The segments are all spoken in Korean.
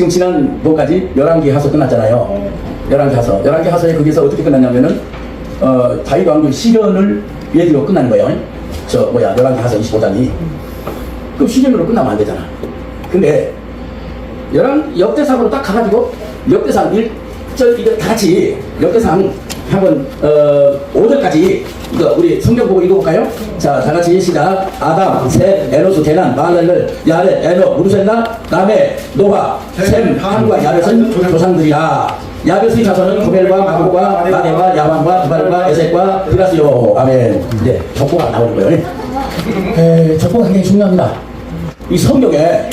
지금 지난번까지 11개 하서 끝났잖아요. 11개 하서에 거기서 어떻게 끝났냐면은 다윗 왕조 시련을 예기로 끝나는 거예요. 11개 하서 25장이. 그럼 시련으로 끝나면 안 되잖아. 근데 역대상으로 딱 가가지고 역대상 1절 이거 다 같이 역대상 한번 5절까지 이거 우리 성경 보고 읽어볼까요? 자, 다 같이 시작. 아담, 셋, 에노스, 게난, 마할렐, 야렛, 에노, 무르셀라, 남의, 노아, 셈, 함과 야벳은 조상들이야. 야벳의 자손은 구멜과 마고과 마데와 야반과 두발과 에색과 드라스요. 아멘. 이제 족보가 나오는 거예요. 족보가 굉장히 중요합니다. 이 성경에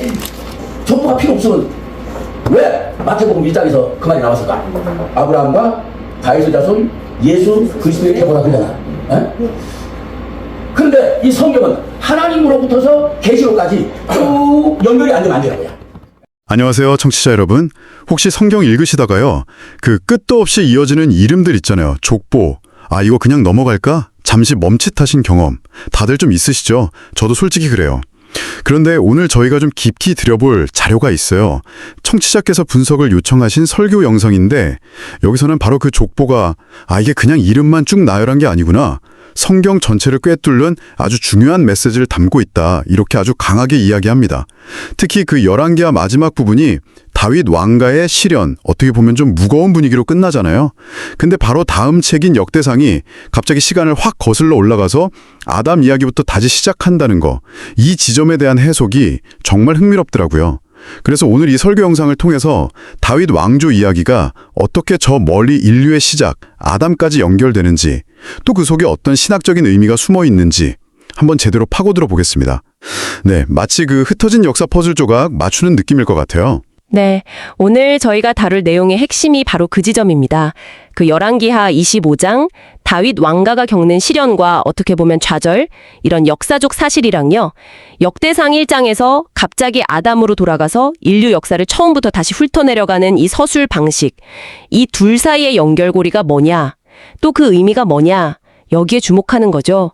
족보가 필요 없으면 왜 마태복음 1장에서 그 말이 나왔을까? 아브라함과 다윗의 자손 예수 그리스도의 계보라 그러잖아. 그런데 이 성경은 하나님으로부터서 계시록까지 쭉 연결이 안 되면 안 되는 거야. 안녕하세요, 청취자 여러분. 혹시 성경 읽으시다가요, 그 끝도 없이 이어지는 이름들 있잖아요. 족보. 아, 이거 그냥 넘어갈까? 잠시 멈칫하신 경험 다들 좀 있으시죠? 저도 솔직히 그래요. 그런데 오늘 저희가 좀 깊이 들여볼 자료가 있어요. 청취자께서 분석을 요청하신 설교 영상인데 여기서는 바로 그 족보가 이게 그냥 이름만 쭉 나열한 게 아니구나. 성경 전체를 꿰뚫는 아주 중요한 메시지를 담고 있다. 이렇게 아주 강하게 이야기합니다. 특히 그 11개와 마지막 부분이 다윗 왕가의 시련, 어떻게 보면 좀 무거운 분위기로 끝나잖아요. 근데 바로 다음 책인 역대상이 갑자기 시간을 확 거슬러 올라가서 아담 이야기부터 다시 시작한다는 거, 이 지점에 대한 해석이 정말 흥미롭더라고요. 그래서 오늘 이 설교 영상을 통해서 다윗 왕조 이야기가 어떻게 저 멀리 인류의 시작, 아담까지 연결되는지, 또 그 속에 어떤 신학적인 의미가 숨어 있는지 한번 제대로 파고들어 보겠습니다. 네, 마치 그 흩어진 역사 퍼즐 조각 맞추는 느낌일 것 같아요. 네, 오늘 저희가 다룰 내용의 핵심이 바로 그 지점입니다. 그 열왕기하 25장, 다윗 왕가가 겪는 시련과 어떻게 보면 좌절, 이런 역사적 사실이랑요. 역대상 1장에서 갑자기 아담으로 돌아가서 인류 역사를 처음부터 다시 훑어내려가는 이 서술 방식, 이 둘 사이의 연결고리가 뭐냐, 또 그 의미가 뭐냐, 여기에 주목하는 거죠.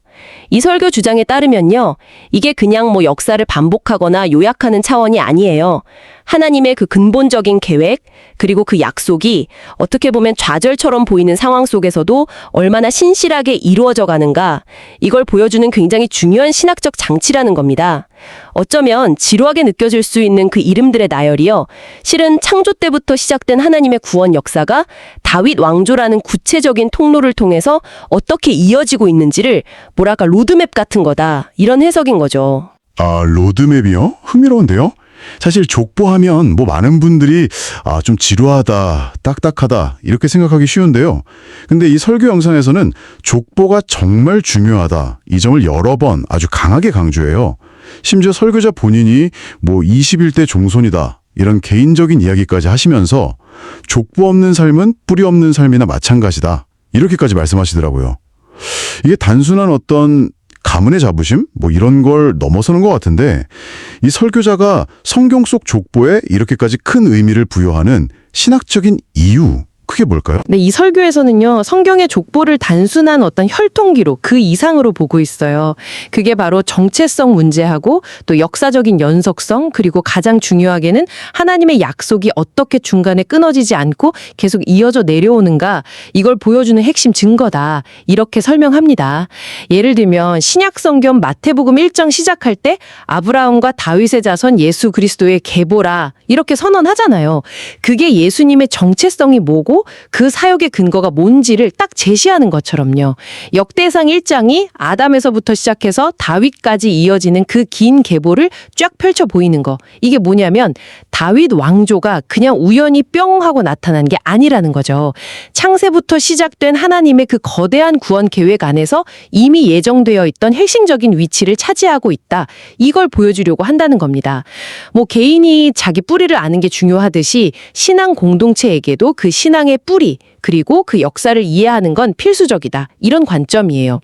이 설교 주장에 따르면요, 이게 그냥 역사를 반복하거나 요약하는 차원이 아니에요. 하나님의 그 근본적인 계획, 그리고 그 약속이 어떻게 보면 좌절처럼 보이는 상황 속에서도 얼마나 신실하게 이루어져 가는가, 이걸 보여주는 굉장히 중요한 신학적 장치라는 겁니다. 어쩌면 지루하게 느껴질 수 있는 그 이름들의 나열이요, 실은 창조 때부터 시작된 하나님의 구원 역사가 다윗 왕조라는 구체적인 통로를 통해서 어떻게 이어지고 있는지를 뭐랄까 로드맵 같은 거다, 이런 해석인 거죠. 아, 로드맵이요? 흥미로운데요? 사실 족보하면 많은 분들이 좀 지루하다, 딱딱하다 이렇게 생각하기 쉬운데요. 근데 이 설교 영상에서는 족보가 정말 중요하다, 이 점을 여러 번 아주 강하게 강조해요. 심지어 설교자 본인이 21대 종손이다, 이런 개인적인 이야기까지 하시면서 족보 없는 삶은 뿌리 없는 삶이나 마찬가지다, 이렇게까지 말씀하시더라고요. 이게 단순한 어떤 가문의 자부심? 이런 걸 넘어서는 것 같은데, 이 설교자가 성경 속 족보에 이렇게까지 큰 의미를 부여하는 신학적인 이유, 그게 뭘까요? 네, 이 설교에서는요, 성경의 족보를 단순한 어떤 혈통기록 그 이상으로 보고 있어요. 그게 바로 정체성 문제하고 또 역사적인 연속성, 그리고 가장 중요하게는 하나님의 약속이 어떻게 중간에 끊어지지 않고 계속 이어져 내려오는가, 이걸 보여주는 핵심 증거다, 이렇게 설명합니다. 예를 들면 신약 성경 마태복음 1장 시작할 때 아브라함과 다윗의 자손 예수 그리스도의 계보라, 이렇게 선언하잖아요. 그게 예수님의 정체성이 뭐고 그 사역의 근거가 뭔지를 딱 제시하는 것처럼요. 역대상 1장이 아담에서부터 시작해서 다윗까지 이어지는 그 긴 계보를 쫙 펼쳐 보이는 거. 이게 뭐냐면 다윗 왕조가 그냥 우연히 뿅 하고 나타난 게 아니라는 거죠. 창세부터 시작된 하나님의 그 거대한 구원 계획 안에서 이미 예정되어 있던 핵심적인 위치를 차지하고 있다, 이걸 보여주려고 한다는 겁니다. 개인이 자기 뿌리를 아는 게 중요하듯이 신앙 공동체에게도 그 신앙의 뿌리, 그리고 그 역사를 이해하는 건 필수적이다. 이런 관점이에요.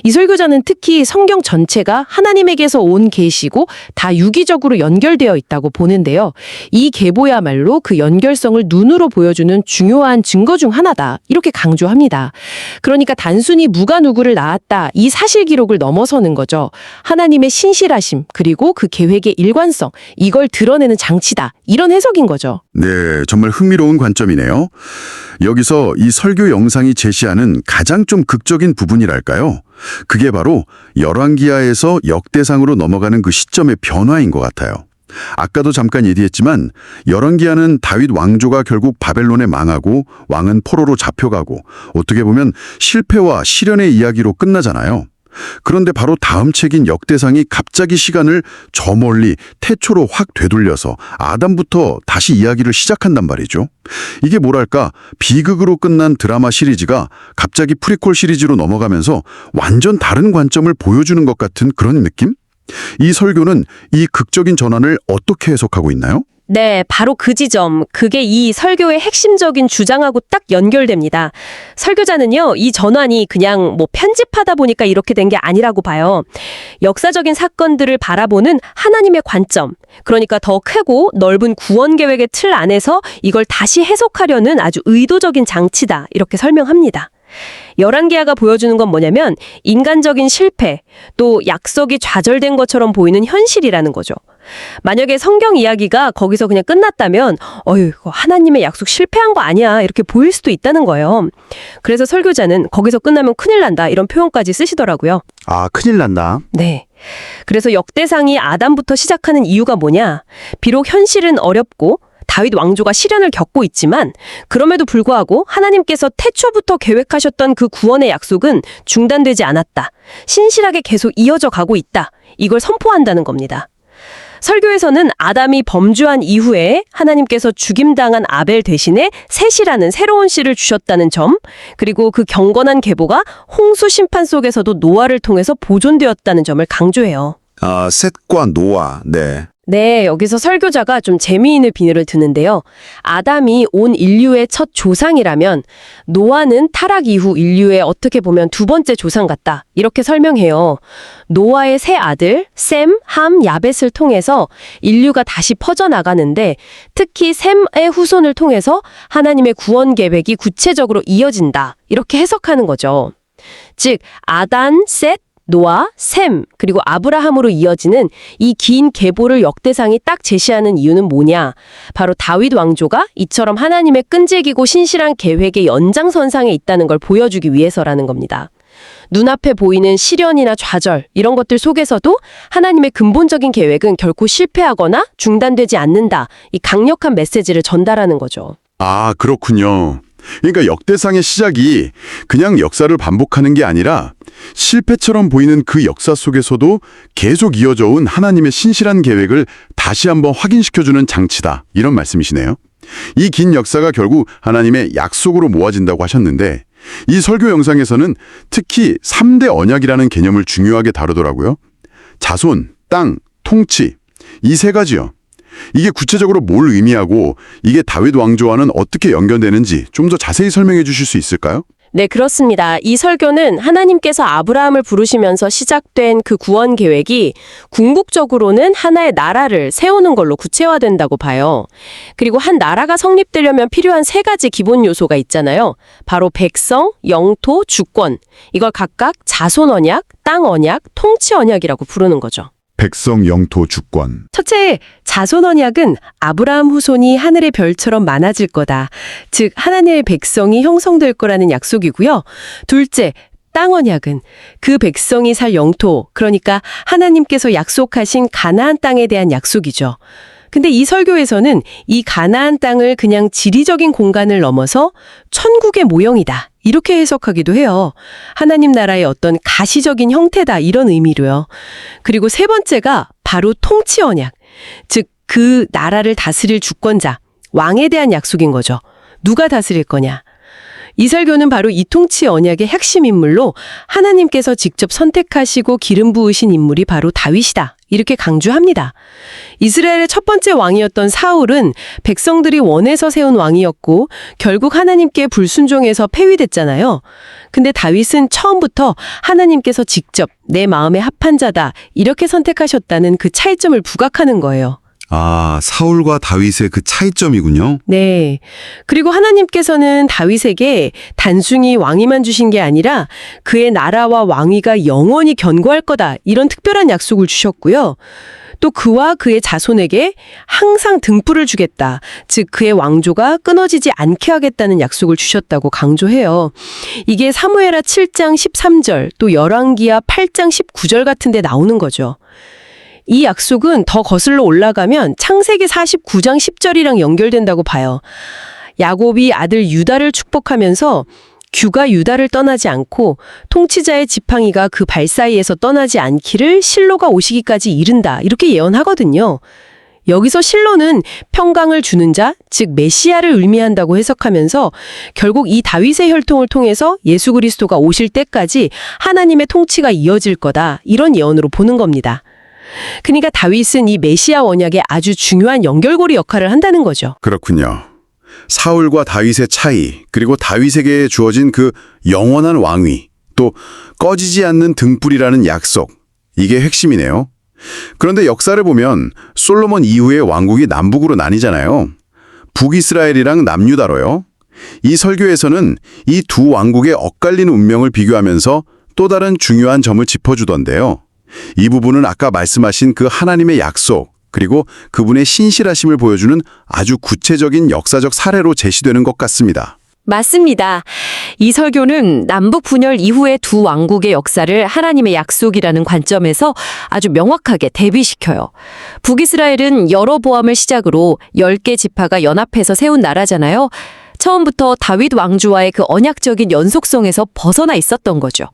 이 설교자는 특히 성경 전체가 하나님에게서 온 계시고 다 유기적으로 연결되어 있다고 보는데요. 이 계보야말로 그 연결성을 눈으로 보여주는 중요한 증거 중 하나다. 이렇게 강조합니다. 그러니까 단순히 누가 누구를 낳았다. 이 사실 기록을 넘어서는 거죠. 하나님의 신실하심 그리고 그 계획의 일관성 이걸 드러내는 장치다. 이런 해석인 거죠. 네, 정말 흥미로운 관점이네요. 여기서 이 설교 영상이 제시하는 가장 좀 극적인 부분이랄까요? 그게 바로 열왕기하에서 역대상으로 넘어가는 그 시점의 변화인 것 같아요. 아까도 잠깐 얘기했지만 열왕기하는 다윗 왕조가 결국 바벨론에 망하고 왕은 포로로 잡혀가고 어떻게 보면 실패와 시련의 이야기로 끝나잖아요. 그런데 바로 다음 책인 역대상이 갑자기 시간을 저 멀리 태초로 확 되돌려서 아담부터 다시 이야기를 시작한단 말이죠. 이게 뭐랄까 비극으로 끝난 드라마 시리즈가 갑자기 프리퀄 시리즈로 넘어가면서 완전 다른 관점을 보여주는 것 같은 그런 느낌? 이 설교는 이 극적인 전환을 어떻게 해석하고 있나요? 네, 바로 그 지점, 그게 이 설교의 핵심적인 주장하고 딱 연결됩니다. 설교자는요, 이 전환이 그냥 편집하다 보니까 이렇게 된 게 아니라고 봐요. 역사적인 사건들을 바라보는 하나님의 관점, 그러니까 더 크고 넓은 구원 계획의 틀 안에서 이걸 다시 해석하려는 아주 의도적인 장치다, 이렇게 설명합니다. 열왕기하가 보여주는 건 뭐냐면 인간적인 실패, 또 약속이 좌절된 것처럼 보이는 현실이라는 거죠. 만약에 성경 이야기가 거기서 그냥 끝났다면 이거 하나님의 약속 실패한 거 아니야 이렇게 보일 수도 있다는 거예요. 그래서 설교자는 거기서 끝나면 큰일 난다 이런 표현까지 쓰시더라고요. 아, 큰일 난다. 네. 그래서 역대상이 아담부터 시작하는 이유가 뭐냐? 비록 현실은 어렵고 다윗 왕조가 시련을 겪고 있지만 그럼에도 불구하고 하나님께서 태초부터 계획하셨던 그 구원의 약속은 중단되지 않았다. 신실하게 계속 이어져 가고 있다. 이걸 선포한다는 겁니다. 설교에서는 아담이 범죄한 이후에 하나님께서 죽임당한 아벨 대신에 셋이라는 새로운 씨를 주셨다는 점, 그리고 그 경건한 계보가 홍수 심판 속에서도 노아를 통해서 보존되었다는 점을 강조해요. 아, 셋과 노아, 네. 네, 여기서 설교자가 좀 재미있는 비유를 드는데요. 아담이 온 인류의 첫 조상이라면 노아는 타락 이후 인류의 어떻게 보면 두 번째 조상 같다. 이렇게 설명해요. 노아의 세 아들 셈, 함, 야벳을 통해서 인류가 다시 퍼져나가는데 특히 셈의 후손을 통해서 하나님의 구원 계획이 구체적으로 이어진다. 이렇게 해석하는 거죠. 즉 아단, 셋, 노아, 셈, 그리고 아브라함으로 이어지는 이 긴 계보를 역대상이 딱 제시하는 이유는 뭐냐? 바로 다윗 왕조가 이처럼 하나님의 끈질기고 신실한 계획의 연장선상에 있다는 걸 보여주기 위해서라는 겁니다. 눈앞에 보이는 시련이나 좌절, 이런 것들 속에서도 하나님의 근본적인 계획은 결코 실패하거나 중단되지 않는다. 이 강력한 메시지를 전달하는 거죠. 아, 그렇군요. 그러니까 역대상의 시작이 그냥 역사를 반복하는 게 아니라 실패처럼 보이는 그 역사 속에서도 계속 이어져 온 하나님의 신실한 계획을 다시 한번 확인시켜주는 장치다. 이런 말씀이시네요. 이 긴 역사가 결국 하나님의 약속으로 모아진다고 하셨는데 이 설교 영상에서는 특히 3대 언약이라는 개념을 중요하게 다루더라고요. 자손, 땅, 통치, 이 세 가지요. 이게 구체적으로 뭘 의미하고 이게 다윗 왕조와는 어떻게 연결되는지 좀 더 자세히 설명해 주실 수 있을까요? 네, 그렇습니다. 이 설교는 하나님께서 아브라함을 부르시면서 시작된 그 구원 계획이 궁극적으로는 하나의 나라를 세우는 걸로 구체화된다고 봐요. 그리고 한 나라가 성립되려면 필요한 세 가지 기본 요소가 있잖아요. 바로 백성, 영토, 주권. 이걸 각각 자손 언약, 땅 언약, 통치 언약이라고 부르는 거죠. 백성, 영토, 주권. 첫째, 자손 언약은 아브라함 후손이 하늘의 별처럼 많아질 거다. 즉 하나님의 백성이 형성될 거라는 약속이고요. 둘째, 땅 언약은 그 백성이 살 영토, 그러니까 하나님께서 약속하신 가나안 땅에 대한 약속이죠. 근데 이 설교에서는 이 가나안 땅을 그냥 지리적인 공간을 넘어서 천국의 모형이다. 이렇게 해석하기도 해요. 하나님 나라의 어떤 가시적인 형태다 이런 의미로요. 그리고 세 번째가 바로 통치 언약. 즉 그 나라를 다스릴 주권자, 왕에 대한 약속인 거죠. 누가 다스릴 거냐. 이 설교는 바로 이 통치 언약의 핵심 인물로 하나님께서 직접 선택하시고 기름 부으신 인물이 바로 다윗이다. 이렇게 강조합니다. 이스라엘의 첫 번째 왕이었던 사울은 백성들이 원해서 세운 왕이었고 결국 하나님께 불순종해서 폐위됐잖아요. 근데 다윗은 처음부터 하나님께서 직접 내 마음에 합한 자다 이렇게 선택하셨다는 그 차이점을 부각하는 거예요. 아, 사울과 다윗의 그 차이점이군요. 네. 그리고 하나님께서는 다윗에게 단순히 왕위만 주신 게 아니라 그의 나라와 왕위가 영원히 견고할 거다 이런 특별한 약속을 주셨고요. 또 그와 그의 자손에게 항상 등불을 주겠다. 즉 그의 왕조가 끊어지지 않게 하겠다는 약속을 주셨다고 강조해요. 이게 사무엘하 7장 13절 또 열왕기하 8장 19절 같은 데 나오는 거죠. 이 약속은 더 거슬러 올라가면 창세기 49장 10절이랑 연결된다고 봐요. 야곱이 아들 유다를 축복하면서 규가 유다를 떠나지 않고 통치자의 지팡이가 그 발 사이에서 떠나지 않기를 실로가 오시기까지 이른다. 이렇게 예언하거든요. 여기서 실로는 평강을 주는 자, 즉 메시아를 의미한다고 해석하면서 결국 이 다윗의 혈통을 통해서 예수 그리스도가 오실 때까지 하나님의 통치가 이어질 거다. 이런 예언으로 보는 겁니다. 그러니까 다윗은 이 메시아 언약의 아주 중요한 연결고리 역할을 한다는 거죠. 그렇군요. 사울과 다윗의 차이, 그리고 다윗에게 주어진 그 영원한 왕위, 또 꺼지지 않는 등불이라는 약속, 이게 핵심이네요. 그런데 역사를 보면 솔로몬 이후에 왕국이 남북으로 나뉘잖아요. 북이스라엘이랑 남유다로요. 이 설교에서는 이 두 왕국의 엇갈리는 운명을 비교하면서 또 다른 중요한 점을 짚어주던데요. 이 부분은 아까 말씀하신 그 하나님의 약속, 그리고 그분의 신실하심을 보여주는 아주 구체적인 역사적 사례로 제시되는 것 같습니다. 맞습니다. 이 설교는 남북 분열 이후의 두 왕국의 역사를 하나님의 약속이라는 관점에서 아주 명확하게 대비시켜요. 북이스라엘은 여로보암을 시작으로 10개 지파가 연합해서 세운 나라잖아요. 처음부터 다윗 왕조와의 그 언약적인 연속성에서 벗어나 있었던 거죠.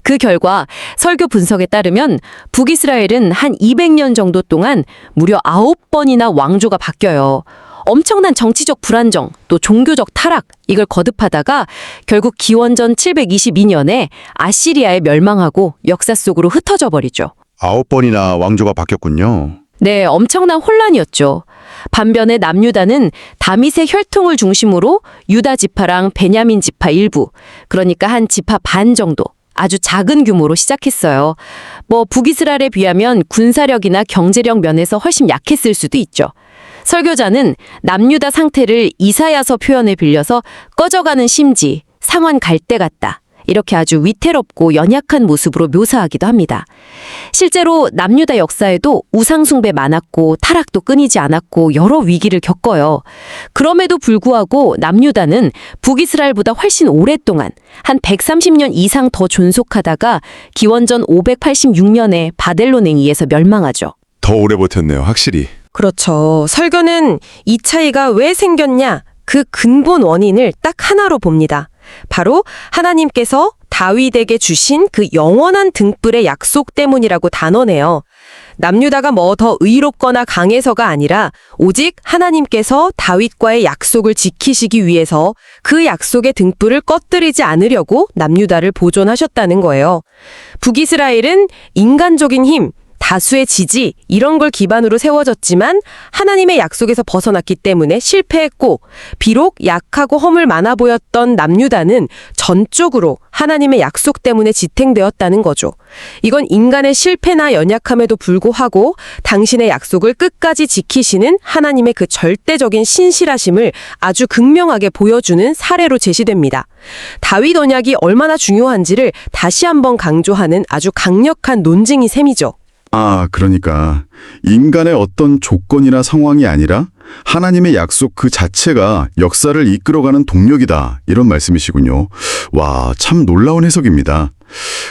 그 결과 설교 분석에 따르면 북이스라엘은 한 200년 정도 동안 무려 9번이나 왕조가 바뀌어요. 엄청난 정치적 불안정, 또 종교적 타락, 이걸 거듭하다가 결국 기원전 722년에 아시리아에 멸망하고 역사 속으로 흩어져 버리죠. 9번이나 왕조가 바뀌었군요. 네, 엄청난 혼란이었죠. 반면에 남유다는 다윗의 혈통을 중심으로 유다 지파랑 베냐민 지파 일부, 그러니까 한 지파 반 정도, 아주 작은 규모로 시작했어요. 북이스라엘에 비하면 군사력이나 경제력 면에서 훨씬 약했을 수도 있죠. 설교자는 남유다 상태를 이사야서 표현을 빌려서 꺼져가는 심지, 상한 갈대 같다. 이렇게 아주 위태롭고 연약한 모습으로 묘사하기도 합니다. 실제로 남유다 역사에도 우상숭배 많았고 타락도 끊이지 않았고 여러 위기를 겪어요. 그럼에도 불구하고 남유다는 북이스라엘보다 훨씬 오랫동안 한 130년 이상 더 존속하다가 기원전 586년에 바벨론에 의해서 멸망하죠. 더 오래 버텼네요, 확실히. 그렇죠. 설교는 이 차이가 왜 생겼냐? 그 근본 원인을 딱 하나로 봅니다. 바로 하나님께서 다윗에게 주신 그 영원한 등불의 약속 때문이라고 단언해요. 남유다가 뭐 더 의롭거나 강해서가 아니라 오직 하나님께서 다윗과의 약속을 지키시기 위해서 그 약속의 등불을 꺼뜨리지 않으려고 남유다를 보존하셨다는 거예요. 북이스라엘은 인간적인 힘, 다수의 지지 이런 걸 기반으로 세워졌지만 하나님의 약속에서 벗어났기 때문에 실패했고 비록 약하고 허물 많아 보였던 남유다는 전적으로 하나님의 약속 때문에 지탱되었다는 거죠. 이건 인간의 실패나 연약함에도 불구하고 당신의 약속을 끝까지 지키시는 하나님의 그 절대적인 신실하심을 아주 극명하게 보여주는 사례로 제시됩니다. 다윗 언약이 얼마나 중요한지를 다시 한번 강조하는 아주 강력한 논증이 셈이죠. 아, 그러니까 인간의 어떤 조건이나 상황이 아니라 하나님의 약속 그 자체가 역사를 이끌어가는 동력이다. 이런 말씀이시군요. 와, 참 놀라운 해석입니다.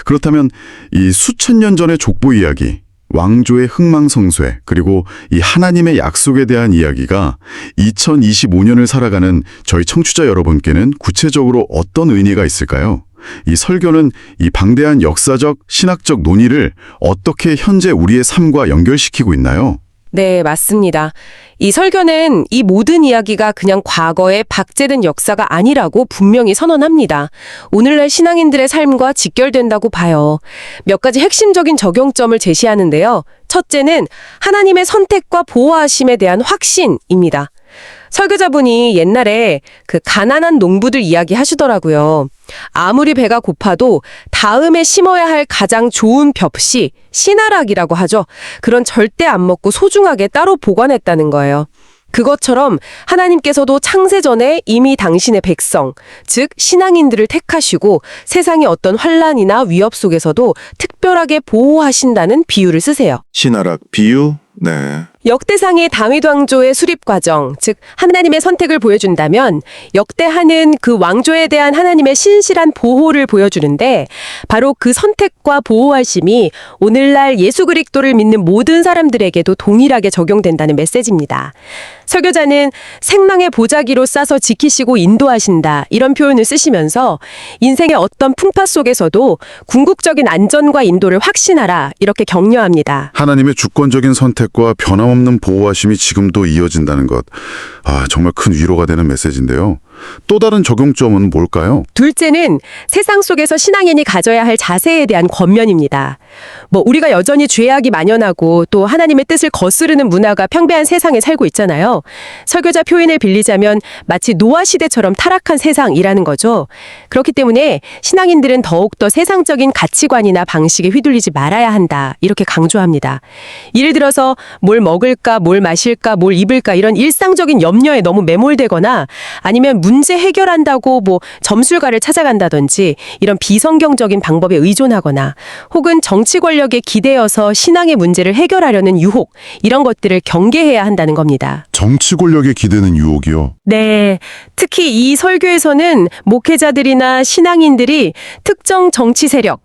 그렇다면 이 수천 년 전의 족보 이야기, 왕조의 흥망성쇠, 그리고 이 하나님의 약속에 대한 이야기가 2025년을 살아가는 저희 청취자 여러분께는 구체적으로 어떤 의미가 있을까요? 이 설교는 이 방대한 역사적, 신학적 논의를 어떻게 현재 우리의 삶과 연결시키고 있나요? 네, 맞습니다. 이 설교는 이 모든 이야기가 그냥 과거의 박제된 역사가 아니라고 분명히 선언합니다. 오늘날 신앙인들의 삶과 직결된다고 봐요. 몇 가지 핵심적인 적용점을 제시하는데요. 첫째는 하나님의 선택과 보호하심에 대한 확신입니다. 설교자분이 옛날에 그 가난한 농부들 이야기 하시더라고요. 아무리 배가 고파도 다음에 심어야 할 가장 좋은 벽시, 씨나락이라고 하죠. 그런 절대 안 먹고 소중하게 따로 보관했다는 거예요. 그것처럼 하나님께서도 창세 전에 이미 당신의 백성, 즉 신앙인들을 택하시고 세상의 어떤 환란이나 위협 속에서도 특별하게 보호하신다는 비유를 쓰세요. 신하락 비유? 네. 역대상의 다윗 왕조의 수립 과정, 즉 하나님의 선택을 보여준다면 역대하는 그 왕조에 대한 하나님의 신실한 보호를 보여주는데 바로 그 선택과 보호하심이 오늘날 예수 그리스도를 믿는 모든 사람들에게도 동일하게 적용된다는 메시지입니다. 설교자는 생명의 보자기로 싸서 지키시고 인도하신다 이런 표현을 쓰시면서 인생의 어떤 풍파 속에서도 궁극적인 안전과 인도를 확신하라 이렇게 격려합니다. 하나님의 주권적인 선택과 변함없는 보호하심이 지금도 이어진다는 것. 정말 큰 위로가 되는 메시지인데요. 또 다른 적용점은 뭘까요? 둘째는 세상 속에서 신앙인이 가져야 할 자세에 대한 권면입니다. 우리가 여전히 죄악이 만연하고 또 하나님의 뜻을 거스르는 문화가 평배한 세상에 살고 있잖아요. 설교자 표현을 빌리자면 마치 노아 시대처럼 타락한 세상이라는 거죠. 그렇기 때문에 신앙인들은 더욱더 세상적인 가치관이나 방식에 휘둘리지 말아야 한다. 이렇게 강조합니다. 예를 들어서 뭘 먹을까, 뭘 마실까, 뭘 입을까 이런 일상적인 염려에 너무 매몰되거나 아니면 문제 해결한다고 점술가를 찾아간다든지 이런 비성경적인 방법에 의존하거나 혹은 정치 권력에 기대어서 신앙의 문제를 해결하려는 유혹 이런 것들을 경계해야 한다는 겁니다. 정치 권력에 기대는 유혹이요. 네. 특히 이 설교에서는 목회자들이나 신앙인들이 특정 정치 세력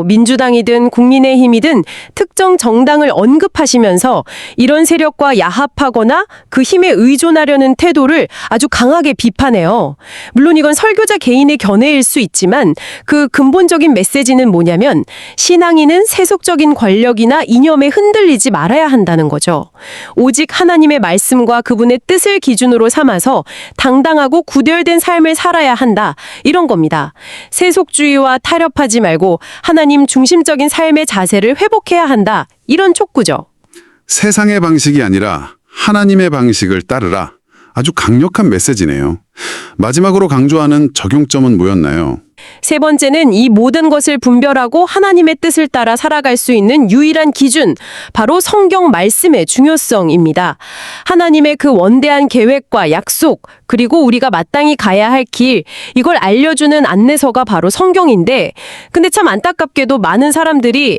민주당이든 국민의힘이든 특정 정당을 언급하시면서 이런 세력과 야합하거나 그 힘에 의존하려는 태도를 아주 강하게 비판해요. 물론 이건 설교자 개인의 견해일 수 있지만 그 근본적인 메시지는 뭐냐면 신앙인은 세속적인 권력이나 이념에 흔들리지 말아야 한다는 거죠. 오직 하나님의 말씀과 그분의 뜻을 기준으로 삼아서 당당하고 구별된 삶을 살아야 한다. 이런 겁니다. 세속주의와 타협하지 말고 하나님 중심적인 삶의 자세를 회복해야 한다. 이런 촉구죠. 세상의 방식이 아니라 하나님의 방식을 따르라. 아주 강력한 메시지네요. 마지막으로 강조하는 적용점은 뭐였나요? 세 번째는 이 모든 것을 분별하고 하나님의 뜻을 따라 살아갈 수 있는 유일한 기준, 바로 성경 말씀의 중요성입니다. 하나님의 그 원대한 계획과 약속, 그리고 우리가 마땅히 가야 할 길, 이걸 알려주는 안내서가 바로 성경인데, 근데 참 안타깝게도 많은 사람들이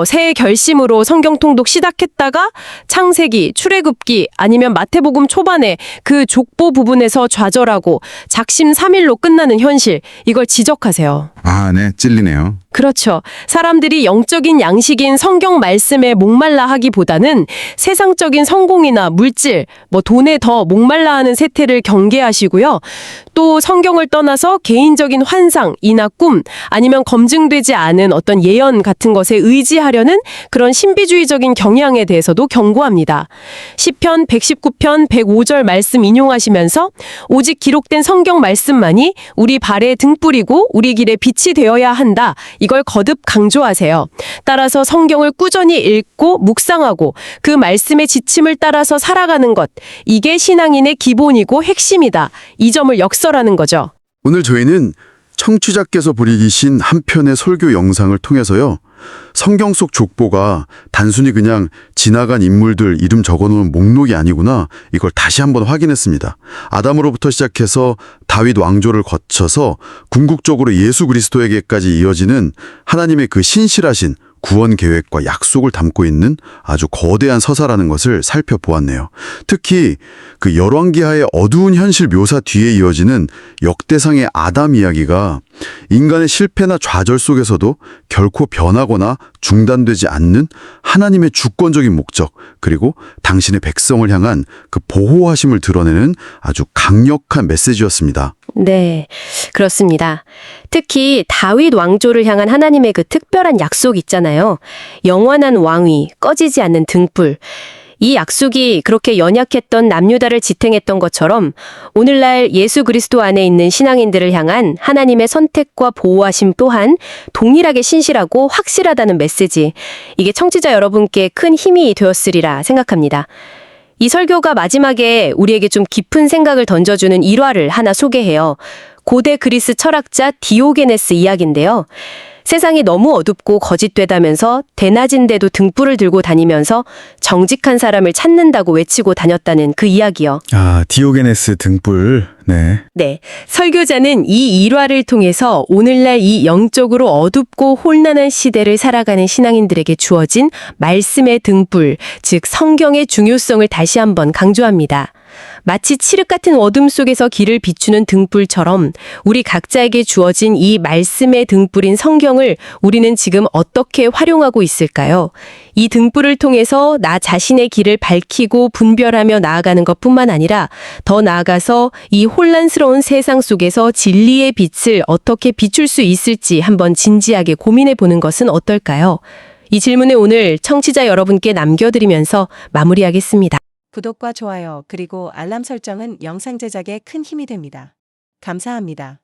새해 결심으로 성경 통독 시작했다가 창세기, 출애굽기, 아니면 마태복음 초반에 그 족보 부분에서 좌절하고 작심삼일로 끝나는 현실, 이걸 지적하세요. 네, 찔리네요. 그렇죠. 사람들이 영적인 양식인 성경 말씀에 목말라 하기보다는 세상적인 성공이나 물질, 돈에 더 목말라 하는 세태를 경계하시고요. 또 성경을 떠나서 개인적인 환상이나 꿈, 아니면 검증되지 않은 어떤 예언 같은 것에 의지하려는 그런 신비주의적인 경향에 대해서도 경고합니다. 시편 119편 105절 말씀 인용하시면서 오직 기록된 성경 말씀만이 우리 발의 등불이고 우리 길의 빛이 되어야 한다. 이걸 거듭 강조하세요. 따라서 성경을 꾸준히 읽고 묵상하고 그 말씀의 지침을 따라서 살아가는 것, 이게 신앙인의 기본이고 핵심이다. 이 점을 역설하는 거죠. 오늘 저희는 청취자께서 보내주신 한 편의 설교 영상을 통해서요. 성경 속 족보가 단순히 그냥 지나간 인물들 이름 적어놓은 목록이 아니구나, 이걸 다시 한번 확인했습니다. 아담으로부터 시작해서 다윗 왕조를 거쳐서 궁극적으로 예수 그리스도에게까지 이어지는 하나님의 그 신실하신 구원 계획과 약속을 담고 있는 아주 거대한 서사라는 것을 살펴보았네요. 특히 그 열왕기하의 어두운 현실 묘사 뒤에 이어지는 역대상의 아담 이야기가 인간의 실패나 좌절 속에서도 결코 변하거나 중단되지 않는 하나님의 주권적인 목적, 그리고 당신의 백성을 향한 그 보호하심을 드러내는 아주 강력한 메시지였습니다. 네, 그렇습니다. 특히 다윗 왕조를 향한 하나님의 그 특별한 약속 있잖아요. 영원한 왕위, 꺼지지 않는 등불. 이 약속이 그렇게 연약했던 남유다를 지탱했던 것처럼 오늘날 예수 그리스도 안에 있는 신앙인들을 향한 하나님의 선택과 보호하심 또한 동일하게 신실하고 확실하다는 메시지, 이게 청취자 여러분께 큰 힘이 되었으리라 생각합니다. 이 설교가 마지막에 우리에게 좀 깊은 생각을 던져주는 일화를 하나 소개해요. 고대 그리스 철학자 디오게네스 이야기인데요. 세상이 너무 어둡고 거짓되다면서 대낮인데도 등불을 들고 다니면서 정직한 사람을 찾는다고 외치고 다녔다는 그 이야기요. 아, 디오게네스 등불. 네. 네, 설교자는 이 일화를 통해서 오늘날 이 영적으로 어둡고 혼란한 시대를 살아가는 신앙인들에게 주어진 말씀의 등불, 즉 성경의 중요성을 다시 한번 강조합니다. 마치 칠흑 같은 어둠 속에서 길을 비추는 등불처럼 우리 각자에게 주어진 이 말씀의 등불인 성경을 우리는 지금 어떻게 활용하고 있을까요? 이 등불을 통해서 나 자신의 길을 밝히고 분별하며 나아가는 것뿐만 아니라 더 나아가서 이 혼란스러운 세상 속에서 진리의 빛을 어떻게 비출 수 있을지 한번 진지하게 고민해 보는 것은 어떨까요? 이 질문을 오늘 청취자 여러분께 남겨드리면서 마무리하겠습니다. 구독과 좋아요 그리고 알람 설정은 영상 제작에 큰 힘이 됩니다. 감사합니다.